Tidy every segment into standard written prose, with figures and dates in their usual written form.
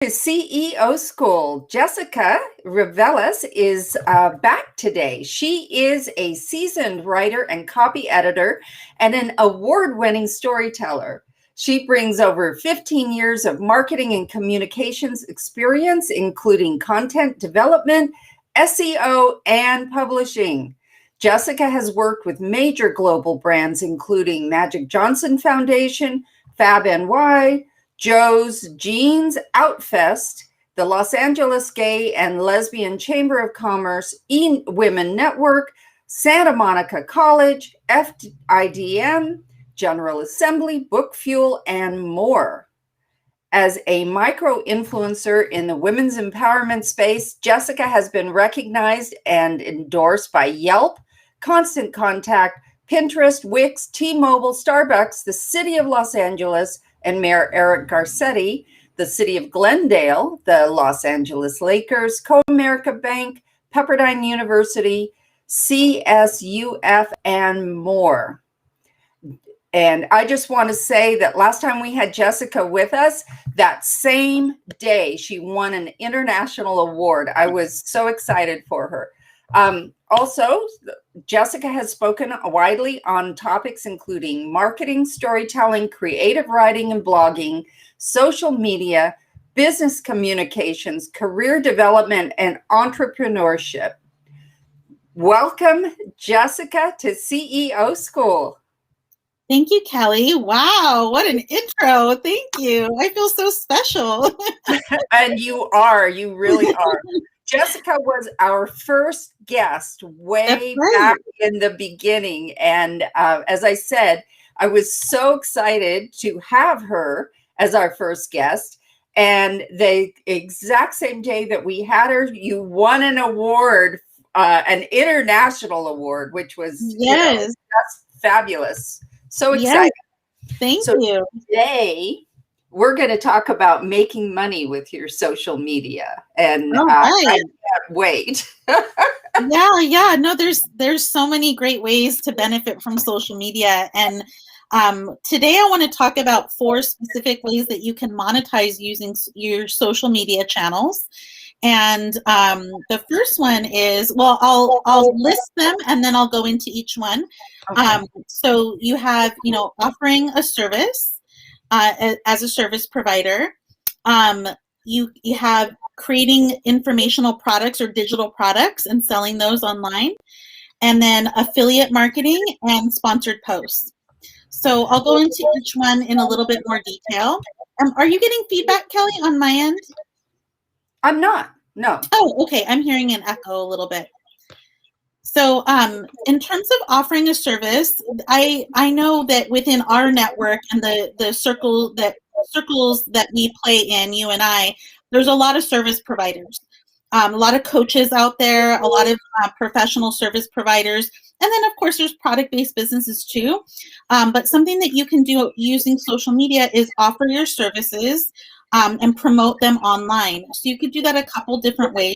To CEO School. Jessica Reveles is back today. She is a seasoned writer and copy editor and an award-winning storyteller. She brings over 15 years of marketing and communications experience, including content development, SEO, and publishing. Jessica has worked with major global brands, including Magic Johnson Foundation, Fab NY, Joe's Jeans Outfest, the Los Angeles Gay and Lesbian Chamber of Commerce, Women Network, Santa Monica College, FIDM, General Assembly, Book Fuel, and more. As a micro-influencer in the women's empowerment space, Jessica has been recognized and endorsed by Yelp, Constant Contact, Pinterest, Wix, T-Mobile, Starbucks, the City of Los Angeles, and Mayor Eric Garcetti, the City of Glendale, the Los Angeles Lakers, Comerica Bank, Pepperdine University, CSUF, and more. And I just want to say that last time we had Jessica with us, that same day she won an international award. I was so excited for her. Also, Jessica has spoken widely on topics including marketing, storytelling, creative writing and blogging, social media, business communications, career development, and entrepreneurship. Welcome, Jessica, to CEO School. Thank you, Kelly. Wow, what an intro. Thank you. I feel so special. And you really are. Jessica was our first guest way back in the beginning. And as I said, I was so excited to have her as our first guest. And the exact same day that we had her, you won an award, an international award, which was that's fabulous. So excited. Thank you. Today, we're going to talk about making money with your social media. And I can't wait. No, there's so many great ways to benefit from social media. And today I want to talk about 4 specific ways that you can monetize using your social media channels. And the first one is, I'll list them and then I'll go into each one. Okay. So you have, offering a service as a service provider. You have creating informational products or digital products and selling those online, and then affiliate marketing and sponsored posts. So I'll go into each one in a little bit more detail. Are you getting feedback, Kelly, on my end? I'm not. No. Oh, okay. I'm hearing an echo a little bit. So in terms of offering a service, I know that within our network and the circles that we play in, you and I, there's a lot of service providers, a lot of coaches out there, a lot of professional service providers. And then, of course, there's product-based businesses too. But something that you can do using social media is offer your services and promote them online. So you could do that a couple different ways.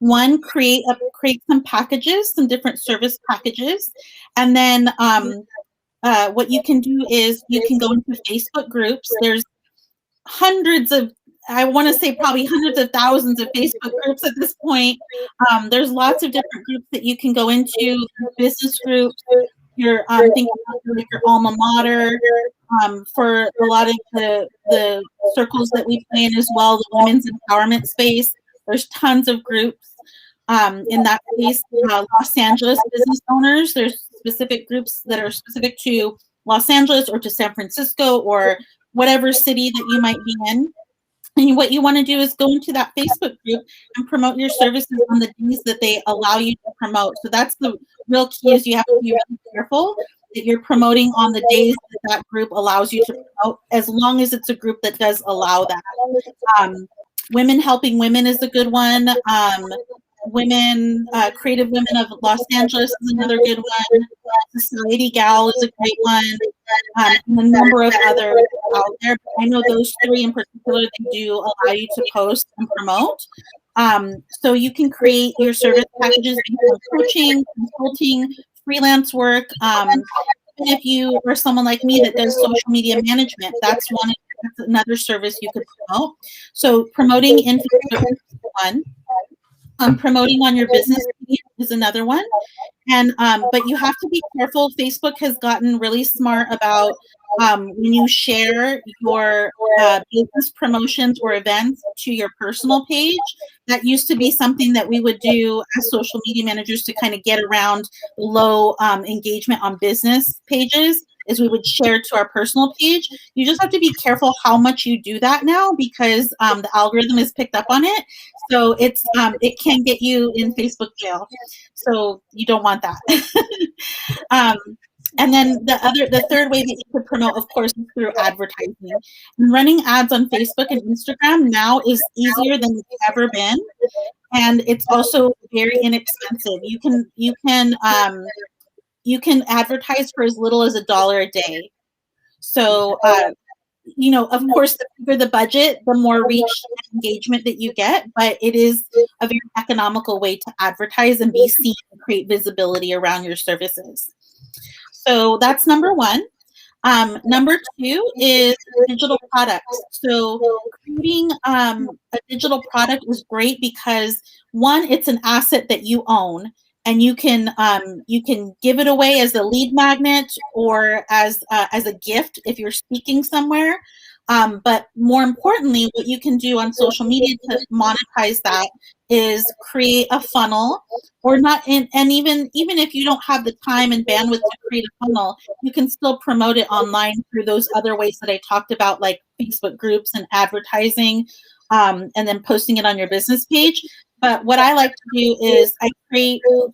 One, create some packages, some different service packages. And then what you can do is you can go into Facebook groups. There's I want to say probably hundreds of thousands of Facebook groups at this point. There's lots of different groups that you can go into, business groups, your thinking about your alma mater, for a lot of the circles that we play in as well, the women's empowerment space. There's tons of groups in that space. Los Angeles business owners, there's specific groups that are specific to Los Angeles or to San Francisco or whatever city that you might be in. And what you want to do is go into that Facebook group and promote your services on the days that they allow you to promote. So that's the real key, is you have to be really careful that you're promoting on the days that group allows you to promote, as long as it's a group that does allow that. Women Helping Women is a good one. Creative Women of Los Angeles is another good one. Society Gal is a great one. And a number of others out there. But I know those 3 in particular, they do allow you to post and promote. So you can create your service packages based on coaching, consulting, freelance work. If you are someone like me that does social media management, that's one of that's another service you could promote. So promoting in Facebook is one. Promoting on your business page is another one. And but you have to be careful. Facebook has gotten really smart about when you share your business promotions or events to your personal page. That used to be something that we would do as social media managers to kind of get around low engagement on business pages. Is we would share to our personal page. You just have to be careful how much you do that now, because the algorithm has picked up on it. So it's it can get you in Facebook jail. So you don't want that. And then the third way that you could promote, of course, is through advertising. And running ads on Facebook and Instagram now is easier than it's ever been, and it's also very inexpensive. You can advertise for as little as $1 a day. So of course, the bigger the budget, the more reach and engagement that you get, but it is a very economical way to advertise and be seen and create visibility around your services. So that's number one. Number two is digital products. So creating a digital product is great because, one, it's an asset that you own, and you can give it away as a lead magnet or as a gift if you're speaking somewhere. But more importantly, what you can do on social media to monetize that is create a funnel, or not. And even if you don't have the time and bandwidth to create a funnel, you can still promote it online through those other ways that I talked about, like Facebook groups and advertising, and then posting it on your business page. But what I like to do is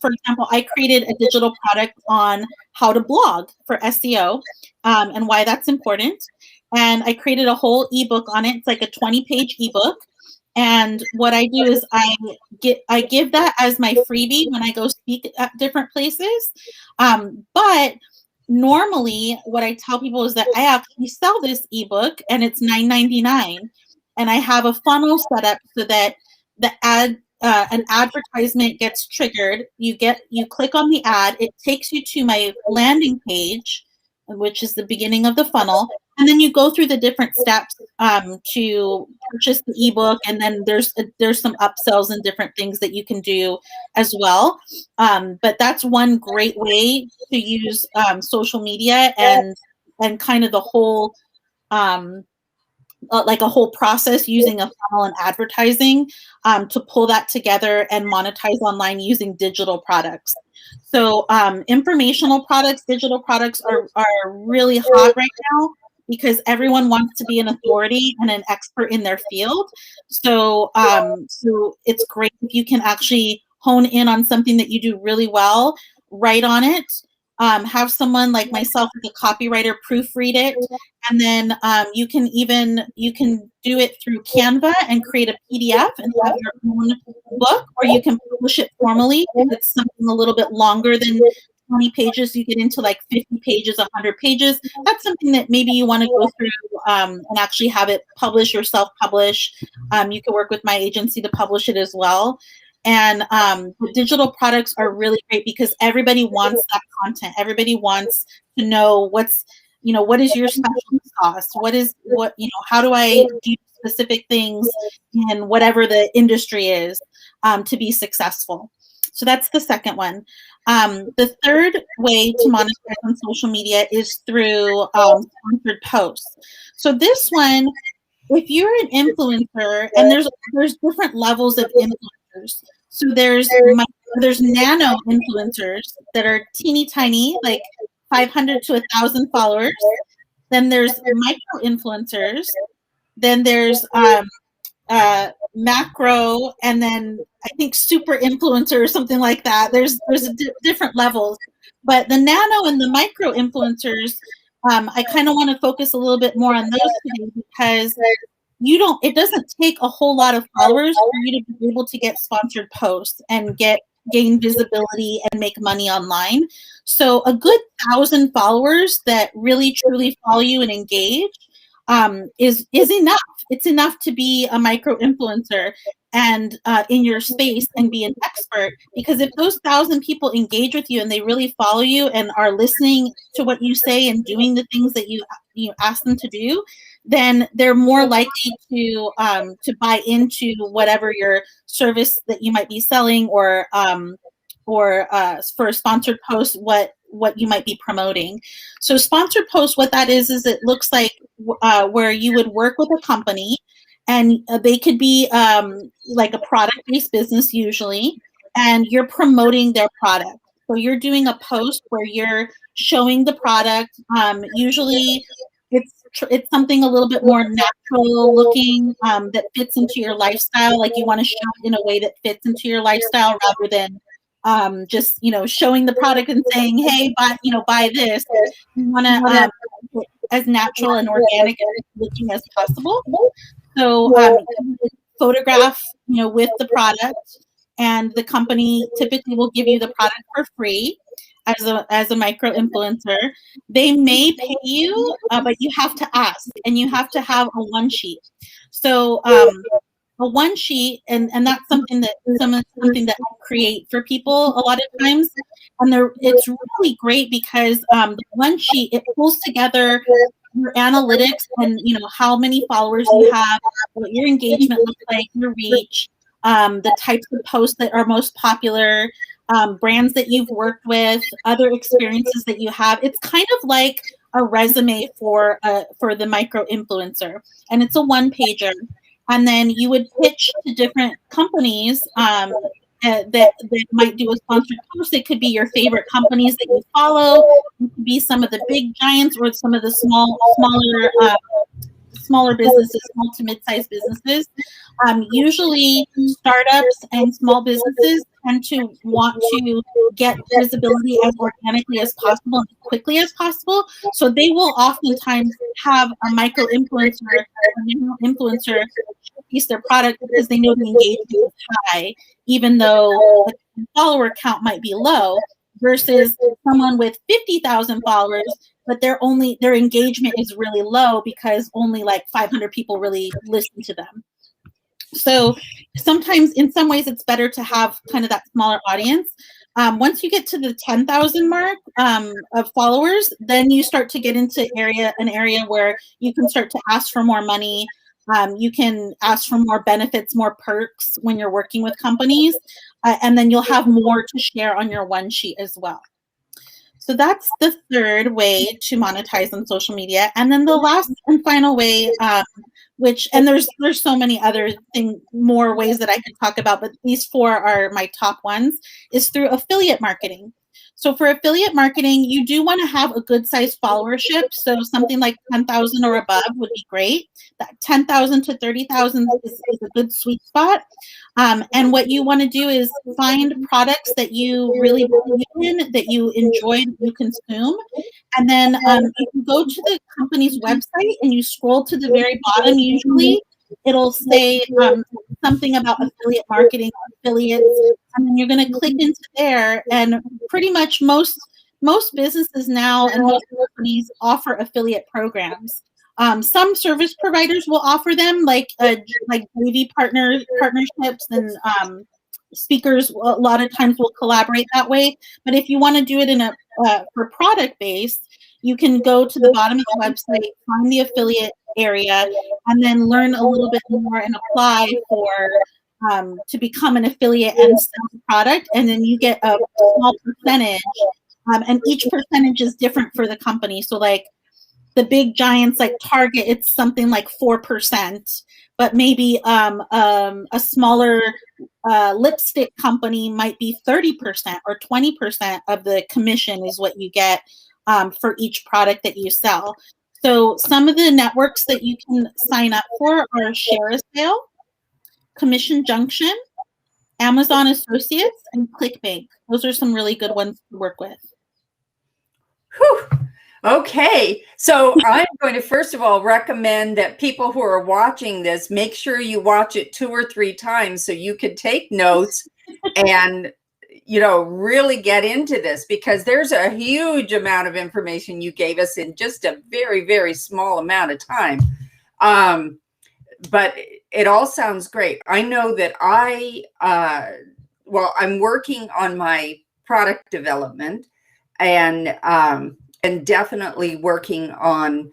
for example, I created a digital product on how to blog for SEO, and why that's important. And I created a whole ebook on it. It's like a 20-page ebook. And what I do is I give that as my freebie when I go speak at different places. But normally what I tell people is that I actually sell this ebook and it's $9.99. And I have a funnel set up so that an advertisement gets triggered. You click on the ad, it takes you to my landing page, which is the beginning of the funnel, and then you go through the different steps to purchase the ebook, and then there's some upsells and different things that you can do as well. But that's one great way to use social media and kind of the whole like a whole process using a funnel and advertising to pull that together and monetize online using digital products. So informational products, digital products are really hot right now because everyone wants to be an authority and an expert in their field. So so it's great if you can actually hone in on something that you do really well, write on it, have someone like myself, as a copywriter, proofread it, and then you can do it through Canva and create a PDF and have your own book, or you can publish it formally if it's something a little bit longer than 20 pages. You get into like 50 pages, 100 pages. That's something that maybe you want to go through and actually have it publish or self-publish. You can work with my agency to publish it as well. And the digital products are really great because everybody wants that content. Everybody wants to know what is your special sauce? How do I do specific things in whatever the industry is to be successful? So that's the second one. The third way to monetize on social media is through sponsored posts. So this one, if you're an influencer, and there's different levels of influencers. So there's nano influencers that are teeny tiny, like 500 to 1,000 followers. Then there's micro influencers. Then there's macro, and then I think super influencer or something like that. There's different levels, but the nano and the micro influencers, I kind of want to focus a little bit more on those today because it doesn't take a whole lot of followers for you to be able to get sponsored posts and gain visibility and make money online. So a good 1,000 followers that really truly follow you and engage is enough. It's enough to be a micro influencer and in your space and be an expert, because if those 1,000 people engage with you and they really follow you and are listening to what you say and doing the things that you ask them to do, then they're more likely to buy into whatever your service that you might be selling, or for a sponsored post, what you might be promoting. So sponsored post, what that is it looks like where you would work with a company, and they could be like a product-based business usually, and you're promoting their product. So you're doing a post where you're showing the product. Usually it's something a little bit more natural looking, that fits into your lifestyle. Like you want to show it in a way that fits into your lifestyle, rather than just showing the product and saying, hey, buy this. You want to as natural and organic looking as possible. So photograph with the product, and the company typically will give you the product for free as a micro influencer. They may pay you, but you have to ask, and you have to have a one sheet. So a one sheet, and that's something that I create for people a lot of times, and it's really great because the one sheet, it pulls together your analytics, and how many followers you have, what your engagement looks like, your reach, the types of posts that are most popular, brands that you've worked with, other experiences that you have. It's kind of like a resume for the micro influencer, and it's a one pager. And then you would pitch to different companies that might do a sponsored post. It could be your favorite companies that you follow. It could be some of the big giants, or some of the smaller businesses, small to mid-sized businesses. Usually startups and small businesses tend to want to get visibility as organically as possible and as quickly as possible. So they will oftentimes have a micro influencer showcase their product, because they know the engagement is high, even though the follower count might be low, versus someone with 50,000 followers, but their engagement is really low because only like 500 people really listen to them. So sometimes, in some ways, it's better to have kind of that smaller audience. Once you get to the 10,000 mark of followers, then you start to get into an area where you can start to ask for more money. You can ask for more benefits, more perks when you're working with companies, and then you'll have more to share on your one sheet as well. So that's the third way to monetize on social media. And then the last and final way, and there's so many other more ways that I could talk about, but these four are my top ones, is through affiliate marketing. So for affiliate marketing, you do want to have a good sized followership. So something like 10,000 or above would be great. That 10,000 to 30,000 is a good sweet spot. And what you want to do is find products that you really believe in, that you enjoy, that you consume. And then you can go to the company's website and you scroll to the very bottom. Usually it'll say something about affiliate marketing, affiliates, and then you're going to click into there. And pretty much most businesses now and most companies offer affiliate programs. Some service providers will offer them, like JV partnerships, and speakers a lot of times will collaborate that way. But if you want to do it for product based, you can go to the bottom of the website, find the affiliate area, and then learn a little bit more and apply for to become an affiliate and sell the product. And then you get a small percentage, and each percentage is different for the company. So like the big giants like Target, it's something like 4%, but maybe a smaller lipstick company might be 30% or 20% of the commission is what you get for each product that you sell. So some of the networks that you can sign up for are Share a Sale, Commission Junction, Amazon Associates, and ClickBank. Those are some really good ones to work with. Whew. Okay, so I'm going to first of all recommend that people who are watching this, make sure you watch it 2 or 3 times so you can take notes and really get into this, because there's a huge amount of information you gave us in just a very, very small amount of time. But it all sounds great. I know that I'm working on my product development, and definitely working on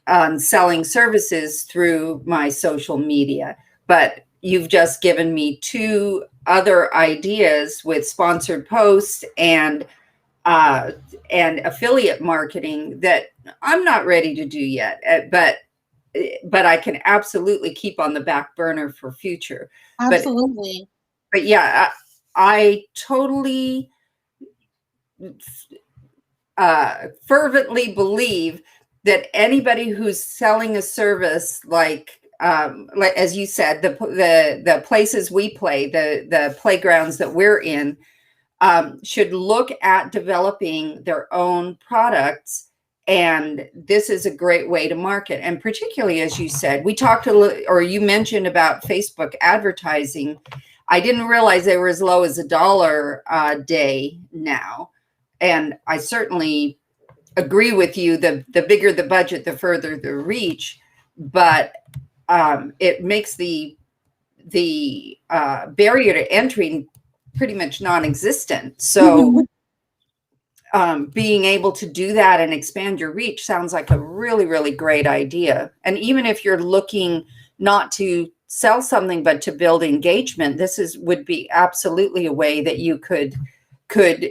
on selling services through my social media, but you've just given me two other ideas with sponsored posts and affiliate marketing that I'm not ready to do yet, but I can absolutely keep on the back burner for future. Absolutely. But yeah, I totally fervently believe that anybody who's selling a service like as you said, the places we play, the playgrounds that we're in, should look at developing their own products. And this is a great way to market. And particularly, as you said, we talked or you mentioned about Facebook advertising. I didn't realize they were as low as $1 a day now. And I certainly agree with you. The bigger the budget, the further the reach. But it makes the barrier to entry pretty much non-existent. So being able to do that and expand your reach sounds like a really, really great idea. And even if you're looking not to sell something, but to build engagement, would be absolutely a way that you could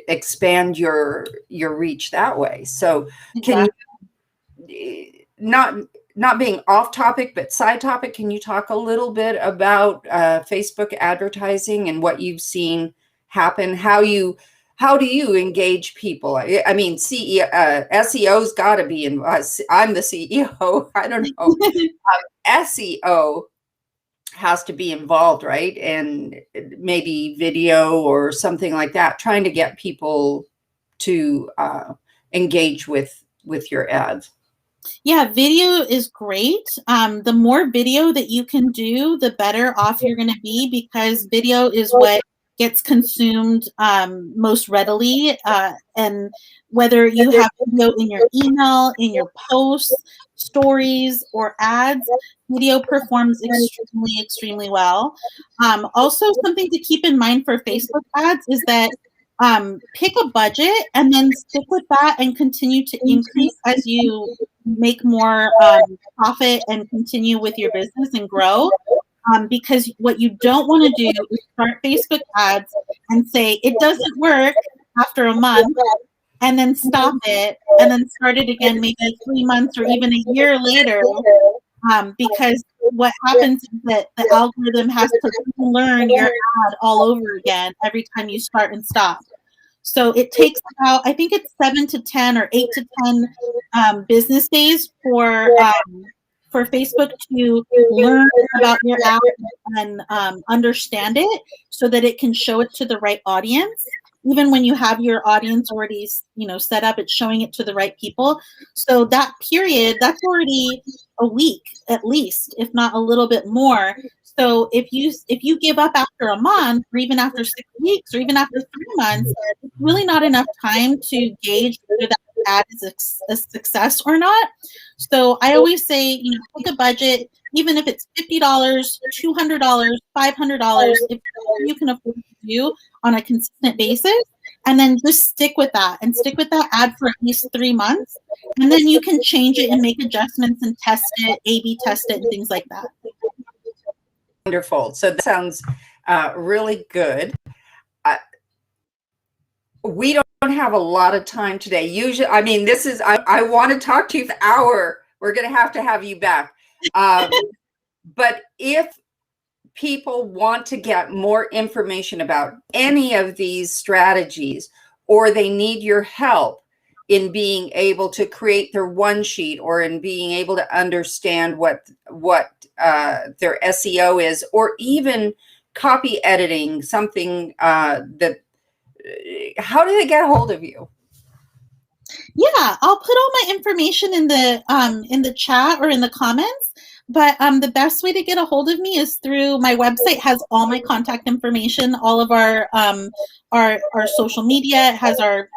expand your reach that way. So can you, not being off topic, but side topic, can you talk a little bit about Facebook advertising and what you've seen happen? How do you engage people? I mean, SEO's got to be in. I'm the CEO. I don't know. SEO has to be involved, right? And maybe video or something like that, trying to get people to engage with your ads. Yeah, video is great. The more video that you can do, the better off you're going to be, because video is what gets consumed most readily. And whether you have video in your email, in your posts, stories, or ads, video performs extremely, extremely well. Also, something to keep in mind for Facebook ads is that pick a budget and then stick with that and continue to increase as you make more profit and continue with your business and grow. Because what you don't want to do is start Facebook ads and say it doesn't work after a month and then stop it and then start it again maybe 3 months or even a year later. Because what happens is that the algorithm has to learn your ad all over again every time you start and stop. So it takes about, I think it's 7 to 10 or 8 to 10 business days for Facebook to learn about your ad and understand it so that it can show it to the right audience. Even when you have your audience already, set up, it's showing it to the right people. So that period, that's already a week at least, if not a little bit more. So if you give up after a month, or even after 6 weeks, or even after 3 months, it's really not enough time to gauge whether that ad is a success or not. So I always say, pick a budget, even if it's $50, $200, $500, if you can afford to do on a consistent basis, and then just stick with that ad for at least 3 months, and then you can change it and make adjustments and test it, A/B test it, and things like that. Wonderful. So that sounds really good. We don't have a lot of time today. Usually, I mean, I want to talk to you for an hour. We're going to have you back. But if people want to get more information about any of these strategies, or they need your help in being able to create their one sheet, or in being able to understand what their SEO is, or even copy editing, something that, how do they get a hold of you? Yeah, I'll put all my information in the chat or in the comments. But the best way to get a hold of me is through my website. Has all my contact information, all of our social media. It has our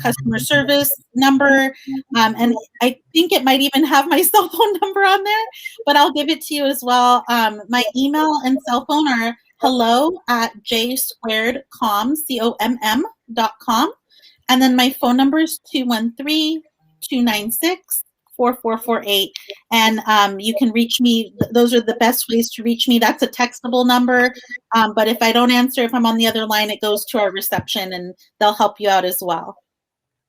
customer service number, and I think it might even have my cell phone number on there. But I'll give it to you as well. My email and cell phone are hello@jsquaredcomm.com. And then my phone number is 213-296-5655. 4448. And you can reach me. Those are the best ways to reach me. That's a textable number. But if I don't answer, if I'm on the other line, it goes to our reception and they'll help you out as well.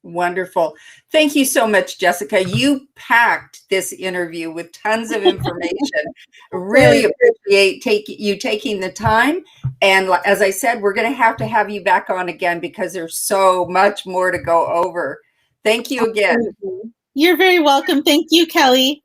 Wonderful. Thank you so much, Jessica. You packed this interview with tons of information. Really appreciate you taking the time. And as I said, we're going to have you back on again because there's so much more to go over. Thank you again. You're very welcome. Thank you, Kelly.